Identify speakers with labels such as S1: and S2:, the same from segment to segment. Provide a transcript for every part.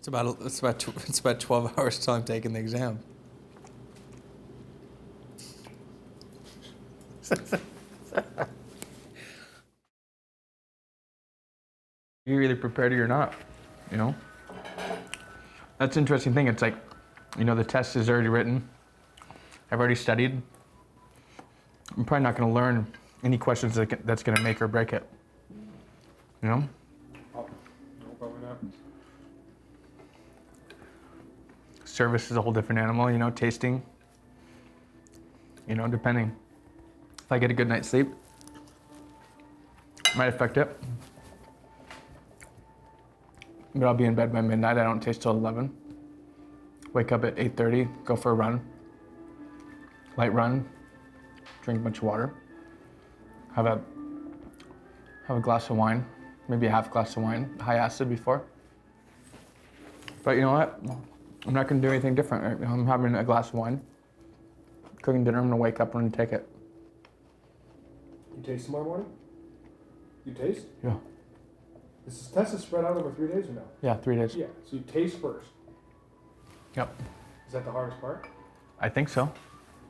S1: It's about 12 hours till I'm taking the exam. You're either prepared or you're not, you know? That's the interesting thing. It's like, you know, the test is already written. I've already studied. I'm probably not going to learn any questions that's going to make or break it. You know?
S2: Oh, no, probably not.
S1: Service is a whole different animal, you know, tasting. You know, depending. If I get a good night's sleep, might affect it. But I'll be in bed by midnight. I don't taste till 11. Wake up at 8:30, go for a run. Light run, drink a bunch of water. Have a glass of wine, maybe a half glass of wine, high acid before. But you know what? I'm not gonna do anything different. I'm having a glass of wine, cooking dinner, I'm gonna wake up and take it.
S2: You taste tomorrow morning? You taste?
S1: Yeah.
S2: This test is spread out over 3 days or no?
S1: Yeah, 3 days.
S2: Yeah, so you taste first.
S1: Yep.
S2: Is that the hardest part?
S1: I think so.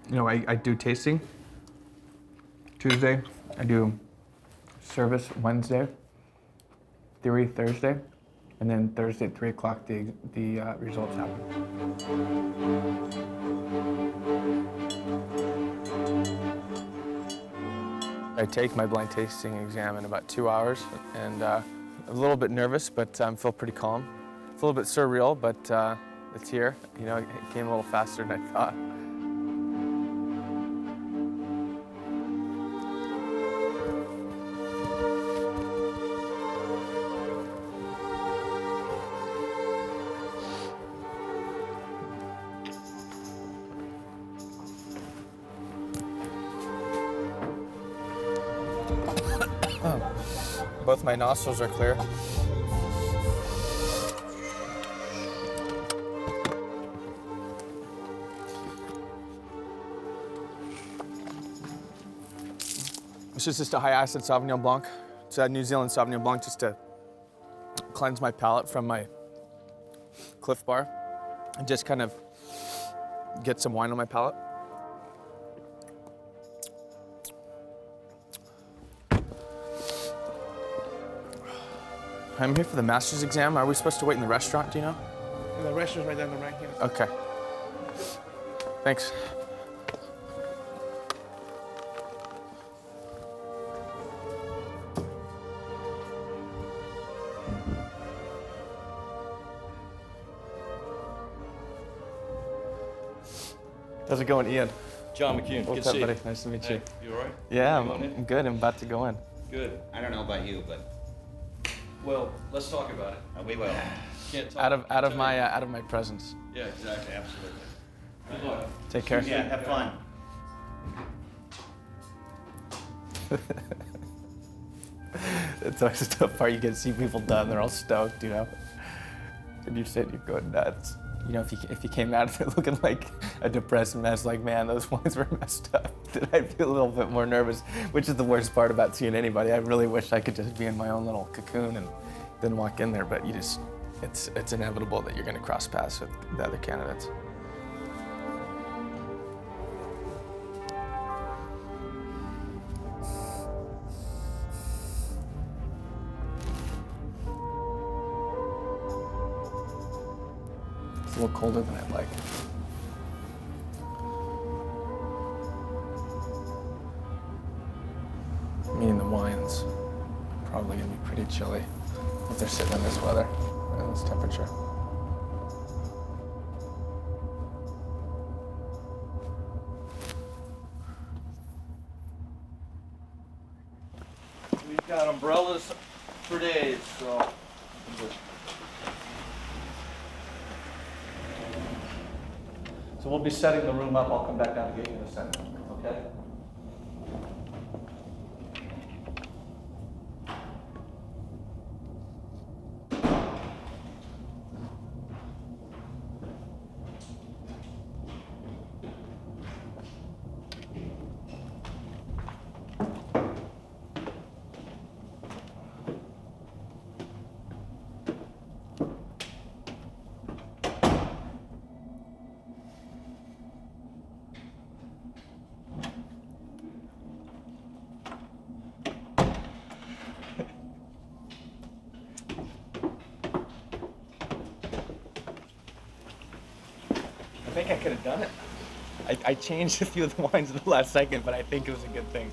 S1: You know, I do tasting Tuesday, I do service Wednesday, theory Thursday, and then Thursday at 3 o'clock the results happen. I take my blind tasting exam in about 2 hours, and a little bit nervous, but I feel pretty calm. It's a little bit surreal, but it's here. You know, it came a little faster than I thought. Both my nostrils are clear. This is just a high acid Sauvignon Blanc. It's a New Zealand Sauvignon Blanc just to cleanse my palate from my Cliff Bar and just kind of get some wine on my palate. I'm here for the master's exam. Are we supposed to wait in the restaurant, do you know?
S2: The restaurant's right down the right here.
S1: Okay. Thanks. How's it going, Ian?
S3: John McCune, good
S1: What's
S3: to
S1: up,
S3: see you.
S1: buddy? Nice to meet you.
S3: You all right?
S1: Yeah,
S3: You on in?
S1: I'm good. I'm about to go in.
S3: Good.
S4: I don't know about you, but
S3: Well, let's talk about it.
S4: we will.
S3: Can't talk.
S1: Out of my presence.
S3: Yeah, exactly.
S4: Absolutely.
S3: Good luck.
S1: Take care.
S4: Yeah, have fun.
S1: It's always the tough part. You get to see people done. They're all stoked, you know. And you sit, you're going nuts. You know, if you came out of it looking like a depressed mess, like, man, those wines were messed up, then I'd feel a little bit more nervous, which is the worst part about seeing anybody. I really wish I could just be in my own little cocoon and then walk in there, but it's inevitable that you're gonna cross paths with the other candidates. It's a little colder than I'd like. Meaning the wines are probably gonna be pretty chilly if they're sitting in this weather and this temperature.
S3: We've got umbrellas for days, so. So we'll be setting the room up. I'll come back down and get you in a second, okay?
S1: think I could have done it. I changed a few of the wines at the last second, but I think it was a good thing.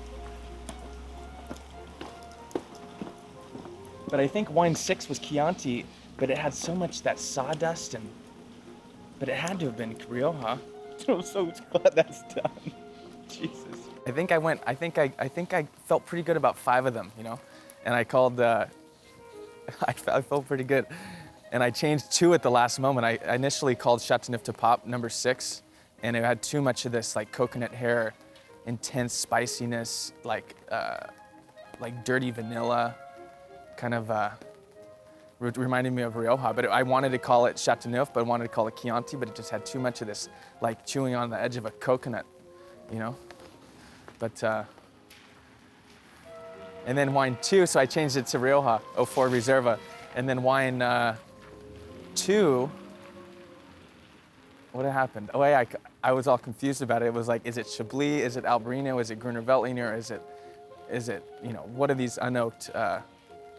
S1: But I think wine 6 was Chianti, but it had so much that sawdust but it had to have been Rioja. I'm so glad that's done. Jesus. I think I felt pretty good about 5 of them, you know? And I called, I felt pretty good. And I changed 2 at the last moment. I initially called Chateauneuf de Pape number 6, and it had too much of this like coconut hair, intense spiciness, like dirty vanilla, kind of reminded me of Rioja. But I wanted to call it Chateauneuf, but I wanted to call it Chianti, but it just had too much of this like chewing on the edge of a coconut, you know? But, and then wine 2, so I changed it to Rioja, 04 Reserva. And then wine 2, what happened? Oh, yeah, I was all confused about it. It was like, is it Chablis? Is it Haut-Brion? Is it Gruner Veltliner? Or is it, you know, what are these unoaked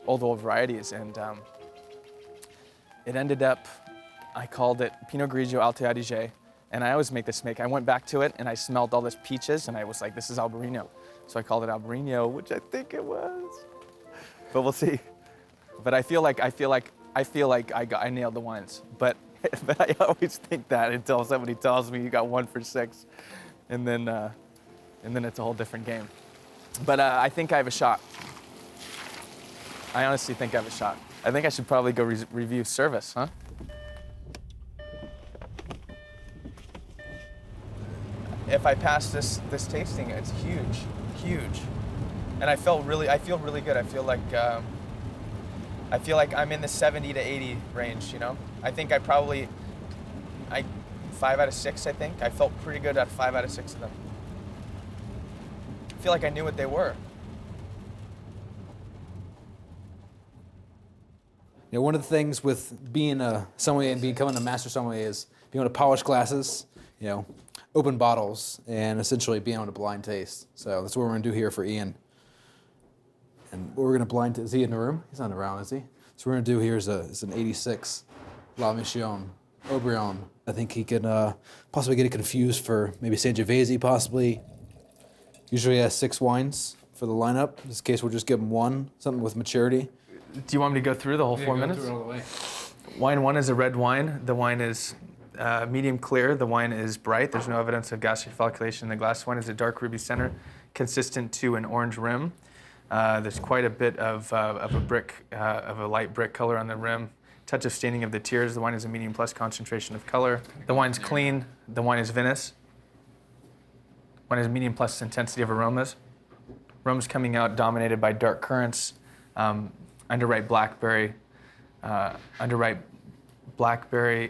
S1: old varieties? And it ended up, I called it Pinot Grigio Alto Adige. And I always make this mistake. I went back to it and I smelled all this peaches and I was like, this is Haut-Brion. So I called it Haut-Brion, which I think it was. But we'll see. But I feel like I nailed the wines. But I always think that until somebody tells me you got 1 for 6, and then it's a whole different game. But I think I have a shot. I honestly think I have a shot. I think I should probably go review service, huh? If I pass this tasting, it's huge. And I feel really good. I feel like I'm in the 70 to 80 range, you know? I think 5 out of 6, I think. I felt pretty good at 5 out of 6 of them. I feel like I knew what they were.
S4: You know, one of the things with being a sommelier and becoming a master sommelier is being able to polish glasses, you know, open bottles, and essentially being able to blind taste. So that's what we're going to do here for Ian. And what we're going to blind taste, is he in the room? He's not around, is he? So we're going to do here is an 86 La Mission Haut-Brion. I think he could possibly get it confused for maybe Sangiovese, possibly. Usually he has 6 wines for the lineup. In this case, we'll just give him 1, something with maturity.
S1: Do you want me to go through the whole 4 minutes?
S4: Through it all the way.
S1: Wine 1 is a red wine. The wine is medium clear. The wine is bright. There's no evidence of gastric folliculation in the glass. Wine is a dark ruby center, consistent to an orange rim. There's quite a bit of a light brick color on the rim. Touch of staining of the tears. The wine is a medium plus concentration of color. The wine's clean. The wine is vinous. Wine is medium plus intensity of aromas. Aromas coming out dominated by dark currants, underripe blackberry,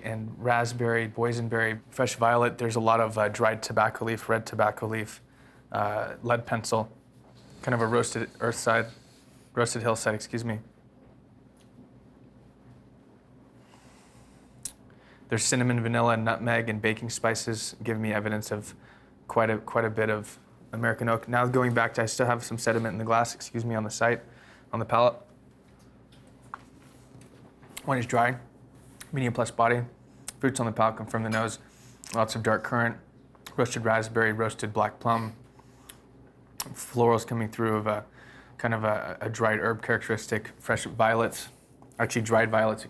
S1: and raspberry, boysenberry, fresh violet. There's a lot of dried tobacco leaf, red tobacco leaf, lead pencil, kind of a roasted hillside, excuse me. There's cinnamon, vanilla, nutmeg, and baking spices, giving me evidence of quite a bit of American oak. Now going back to, I still have some sediment in the glass, on the site, on the palate. Wine is dry, medium plus body. Fruits on the palate come from the nose. Lots of dark currant, roasted raspberry, roasted black plum. Florals coming through of a kind of a dried herb characteristic. Fresh violets, actually dried violets,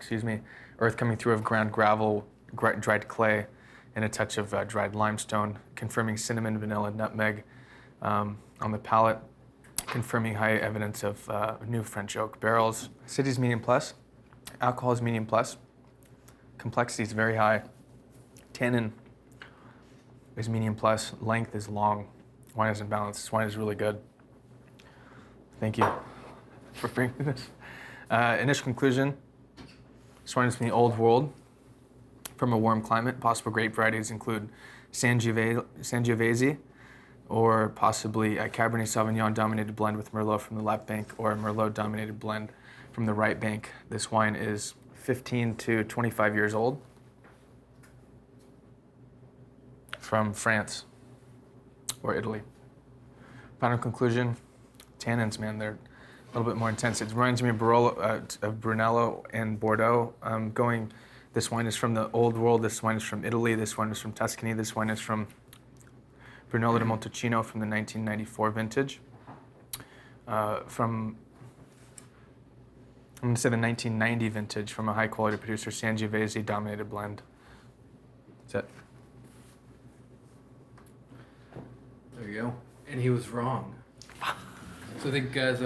S1: Earth coming through of ground gravel, dried clay, and a touch of dried limestone, confirming cinnamon, vanilla, nutmeg on the palate, confirming high evidence of new French oak barrels. Acidity is medium plus. Alcohol is medium plus. Complexity is very high. Tannin is medium plus. Length is long. Wine is in balance. This wine is really good. Thank you for bringing this. Initial conclusion. This wine is from the old world, from a warm climate. Possible grape varieties include Sangiovese, or possibly a Cabernet Sauvignon dominated blend with Merlot from the left bank, or a Merlot dominated blend from the right bank. This wine is 15 to 25 years old, from France or Italy. Final conclusion, tannins, man, they're a little bit more intense. It reminds me of Brunello and Bordeaux. Going This wine is from the Old World. This wine is from Italy. This wine is from Tuscany. This wine is from Brunello di Montalcino from the 1994 vintage. I'm going to say the 1990 vintage from a high quality producer, Sangiovese dominated blend. That's it.
S4: There you go. And he was wrong. So I think as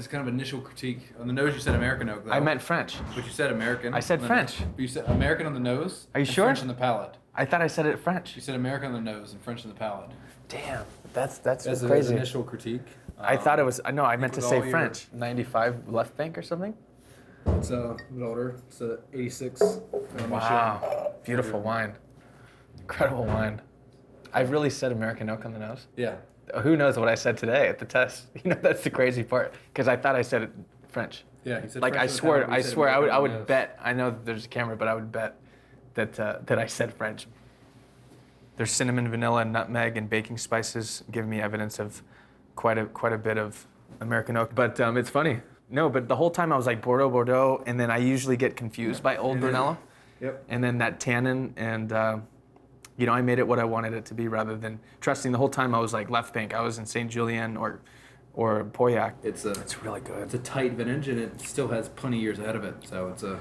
S4: kind of initial critique, on the nose you said American oak though.
S1: I meant French.
S4: But you said American.
S1: I said French.
S4: But you said American on the nose.
S1: Are you
S4: and
S1: sure?
S4: French on the palate.
S1: I thought I said it French.
S4: You said American on the nose and French on the palate.
S1: Damn, that's
S4: As
S1: crazy.
S4: an initial critique.
S1: I thought it was, no, I meant to
S4: with
S1: say
S4: all your-
S1: French. 95 left bank or something?
S4: It's a bit older. It's a 86.
S1: Wow, beautiful wine. Incredible wine. I really said American oak on the nose.
S4: Yeah.
S1: Who knows what I said today at the test? You know, that's the crazy part. Because I thought I said it French.
S4: Yeah, he said
S1: Like,
S4: French
S1: I
S4: on the
S1: swear,
S4: palate, but
S1: I
S4: you said
S1: swear,
S4: American
S1: I
S4: on the
S1: would
S4: nose.
S1: bet, I know that there's a camera, but I would bet that I said French. There's cinnamon, vanilla, nutmeg, and baking spices giving me evidence of quite a bit of American oak. But it's funny. No, but the whole time I was like Bordeaux, and then I usually get confused by Old Brunello.
S4: Yep.
S1: And then that tannin, and you know, I made it what I wanted it to be rather than trusting. The whole time I was like left bank. I was in Saint Julien or Pauillac.
S4: It's
S1: really good.
S4: It's a tight vintage and it still has plenty of years ahead of it. So it's a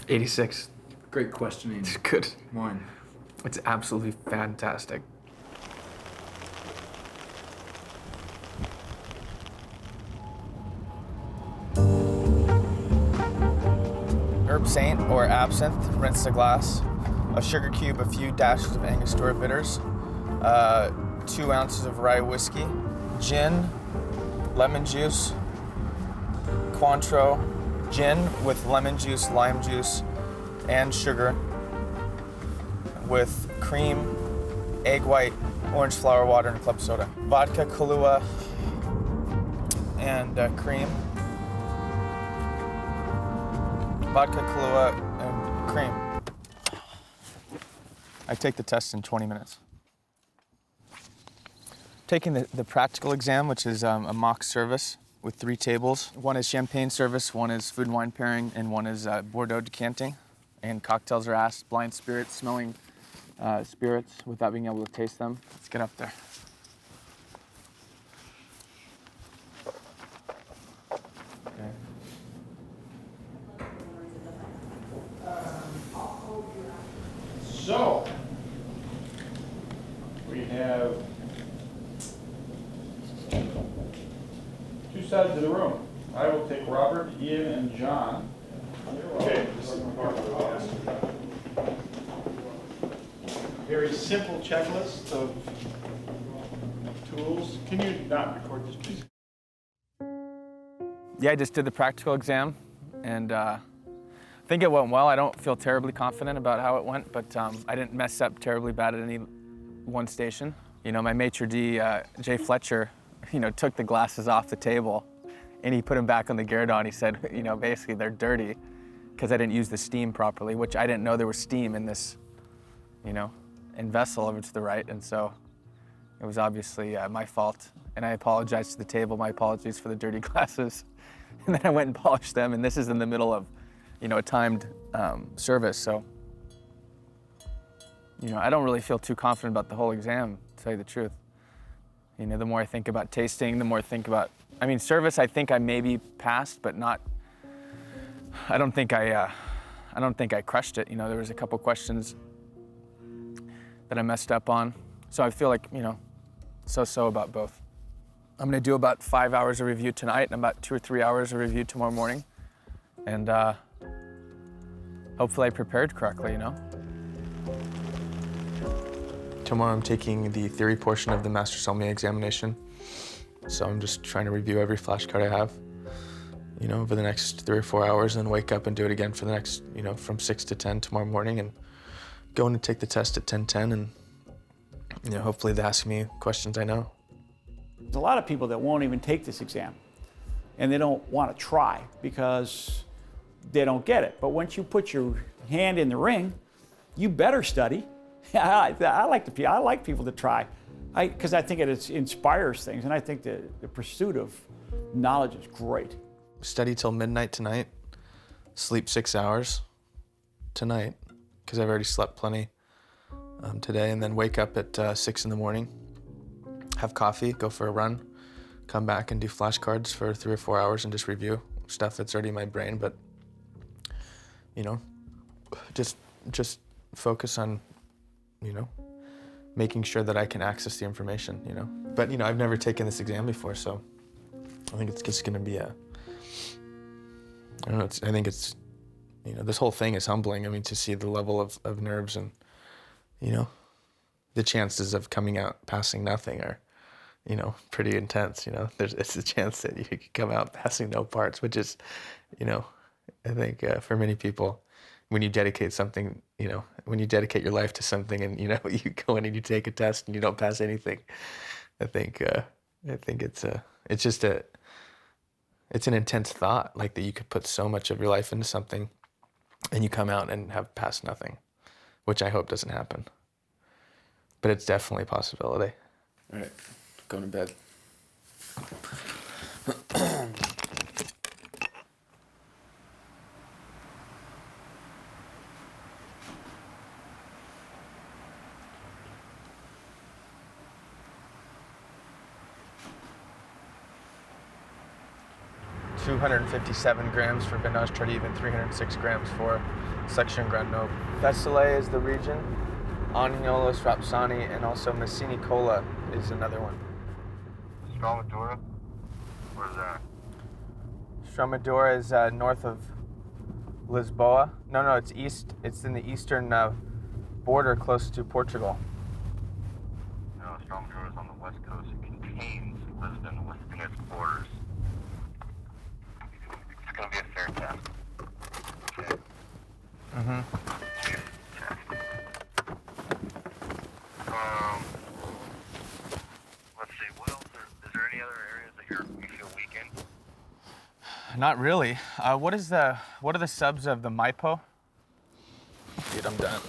S1: 86.
S4: great questioning
S1: It's good.
S4: wine.
S1: It's absolutely fantastic. Herb Saint or absinthe, rinse the glass. A sugar cube, a few dashes of Angostura bitters, 2 ounces of rye whiskey, gin, lemon juice, Cointreau, gin with lemon juice, lime juice, and sugar, with cream, egg white, orange flower water, and club soda. Vodka, Kahlua, and cream. Vodka, Kahlua, and cream. I take the test in 20 minutes. Taking the practical exam, which is a mock service with 3 tables. One is champagne service, one is food and wine pairing, and one is Bordeaux decanting. And cocktails are asked, blind spirits, smelling spirits without being able to taste them. Let's get up there. Okay.
S5: So, we have 2 sides of the room. I will take Robert, Ian, and John. Okay, this is very simple checklist of tools. Can you not record this, please?
S1: Yeah, I just did the practical exam, and I think it went well. I don't feel terribly confident about how it went, but I didn't mess up terribly bad at any one station. You know, my maitre d', Jay Fletcher, you know, took the glasses off the table, and he put them back on the Guerdon. He said, you know, basically they're dirty because I didn't use the steam properly, which I didn't know there was steam in this, you know, in vessel over to the right, and so it was obviously my fault, and I apologized to the table. My apologies for the dirty glasses. And then I went and polished them, and this is in the middle of, you know, a timed service, so, you know, I don't really feel too confident about the whole exam, to tell you the truth. You know, the more I think about tasting, the more I think about, I mean, service, I think I maybe passed, but not, I don't think I crushed it. You know, there was a couple questions that I messed up on, so I feel like, you know, so-so about both. I'm gonna do about 5 hours of review tonight and about 2 or 3 hours of review tomorrow morning. And hopefully I prepared correctly, you know? Tomorrow I'm taking the theory portion of the Master Sommelier examination. So I'm just trying to review every flashcard I have, you know, over the next 3 or 4 hours, and then wake up and do it again for the next, you know, from 6 to 10 tomorrow morning, and go in and take the test at 10:10, and, you know, hopefully they ask me questions I know.
S6: There's a lot of people that won't even take this exam, and they don't want to try because they don't get it. But once you put your hand in the ring, you better study. I like people to try, because I think it inspires things, and I think the pursuit of knowledge is great.
S1: Study till midnight tonight, sleep 6 hours, tonight because I've already slept plenty today, and then wake up at 6 in the morning, have coffee, go for a run, come back and do flashcards for 3 or 4 hours and just review stuff that's already in my brain. But you know, just focus on, you know, making sure that I can access the information, you know. But, you know, I've never taken this exam before, so I think it's just gonna be I don't know, I think it's, you know, this whole thing is humbling. I mean, to see the level of nerves and, you know, the chances of coming out passing nothing are, you know, pretty intense, you know. It's a chance that you could come out passing no parts, which is, you know, I think for many people, when you dedicate something, you know, when you dedicate your life to something and, you know, you go in and you take a test and you don't pass anything, I think it's an intense thought, like that you could put so much of your life into something and you come out and have passed nothing, which I hope doesn't happen. But it's definitely a possibility. All right, going to bed. $257 grams for Vinage Tardive and 306 grams for Section Grand Noble. Veselay is the region. Agnolo, Strapsani, and also Messini Cola is another one.
S7: Stromadura? Where's that?
S1: Stromadura is north of Lisboa. No, it's east. It's in the eastern border, close to Portugal.
S7: No, Stromadura is on the west coast. It contains Lisbon within its borders. It's gonna be a fair test. Okay.
S1: Mm-hmm.
S7: Let's see. What else? Is there any other areas that you feel weak in?
S1: Not really. What are the subs of the MIPO? Dude, I'm done.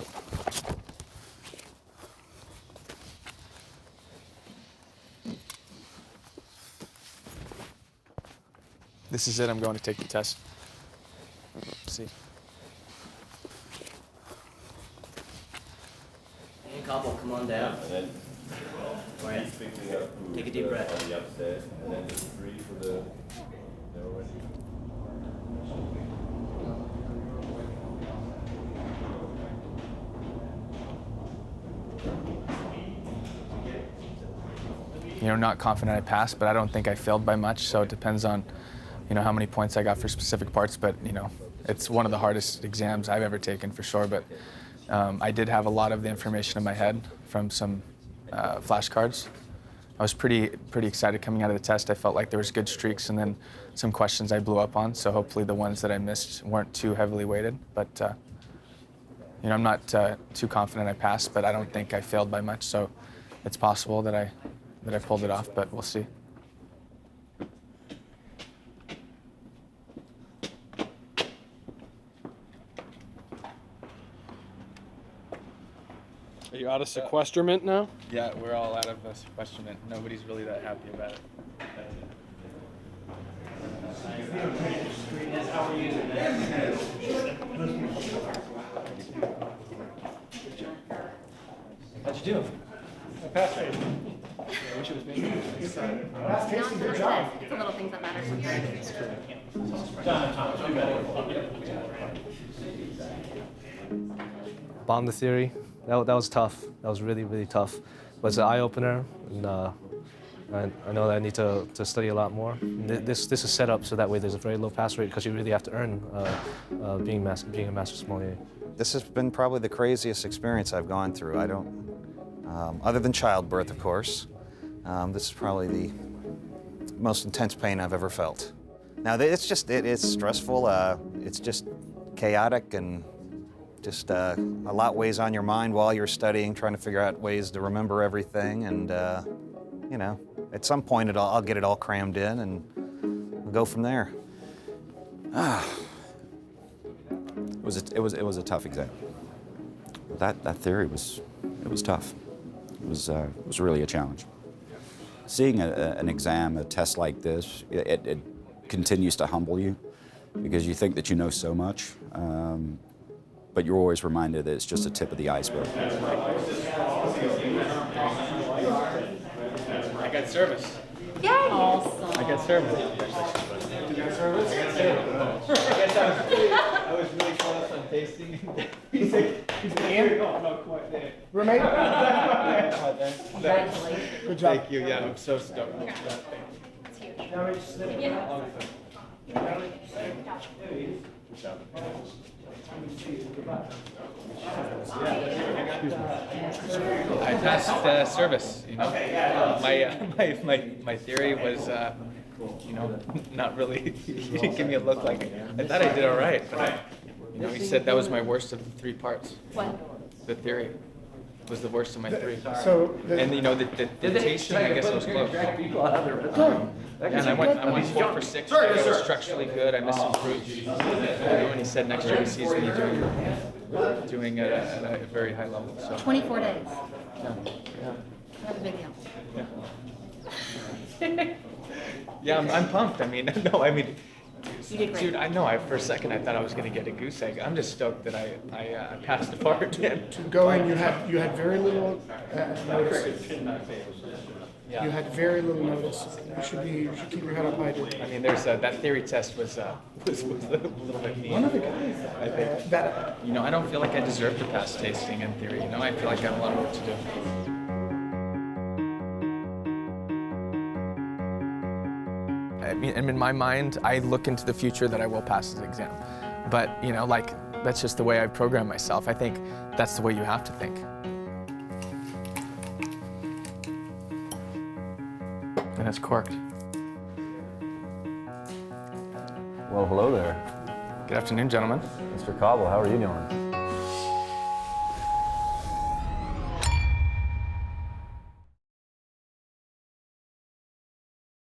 S1: This is it. I'm going to take the test. Let's see.
S8: Hey, couple, come on down.
S9: And then
S8: All right.
S9: picking up
S8: Take a deep breath.
S9: on the upset, and then just breathe for the lower.
S1: You know, not confident I passed, but I don't think I failed by much. So it depends on, you know, how many points I got for specific parts. But you know, it's one of the hardest exams I've ever taken for sure. But I did have a lot of the information in my head from some flashcards. I was pretty excited coming out of the test. I felt like there was good streaks, and then some questions I blew up on. So hopefully the ones that I missed weren't too heavily weighted. But you know, I'm not too confident I passed, but I don't think I failed by much. So it's possible that I pulled it off, but we'll see.
S2: Are you out of sequestrement now?
S1: Yeah, we're all out of sequestrement. Nobody's really that happy about it.
S3: How'd you do? I passed rate. I wish it was me.
S10: No, it's not good. It's the little things that matter.
S11: Bomb the theory. That was tough. That was really, really tough. But it's an eye-opener, and I know that I need to study a lot more. This is set up so that way there's a very low pass rate because you really have to earn being a master sommelier.
S12: This has been probably the craziest experience I've gone through. I don't, other than childbirth, of course, this is probably the most intense pain I've ever felt. Now, it's stressful. It's just chaotic, and just a lot weighs on your mind while you're studying, trying to figure out ways to remember everything. And you know, at some point I'll get it all crammed in, and we'll go from there.
S13: It was a tough exam. That theory was tough. It was really a challenge. Seeing an exam, a test like this, it continues to humble you because you think that you know so much, but you're always reminded that it's just a tip of the iceberg.
S1: I got service.
S10: Yay! Awesome.
S1: I got service.
S2: Did you get service?
S3: I was really close on tasting.
S2: He's Ian?
S3: Not quite there.
S2: Roommate?
S10: Congratulations.
S2: Good job.
S1: Thank you. Yeah, I'm so stoked.
S10: It's huge. Yeah.
S1: I passed service. You know, my theory was, you know, not really. He didn't give me a look like I thought I did all right, but you know, he said that was my worst of the 3 parts.
S10: What?
S1: The theory was the worst of my 3.
S2: So,
S1: And you know, the tasting, I guess, was close. And I went 4 for 6. I was structurally good. I missed some fruit. You know, and he said next year he sees me doing it at a very high level. So
S10: 24 days.
S1: yeah.
S10: That's a big deal.
S1: Yeah, I'm pumped. I mean, no, I mean,
S10: You did great.
S1: dude, I know. For a second, I thought I was going to get a goose egg. I'm just stoked that I passed the bar again.
S2: to go in, you had very little notice.
S1: Yeah.
S2: You had very little notice. You should keep your head up high, dude.
S1: I mean, there's that theory test was a little bit mean.
S2: One of the guys
S1: I think.
S2: that
S1: You know, I don't feel like I deserve to pass tasting in theory. You know, I feel like I have a lot of work to do. I mean, in my mind, I look into the future that I will pass this exam. But, you know, like, that's just the way I program myself. I think that's the way you have to think. And it's corked.
S9: Well, hello there.
S1: Good afternoon, gentlemen.
S9: Mr. Cobble, how are you doing?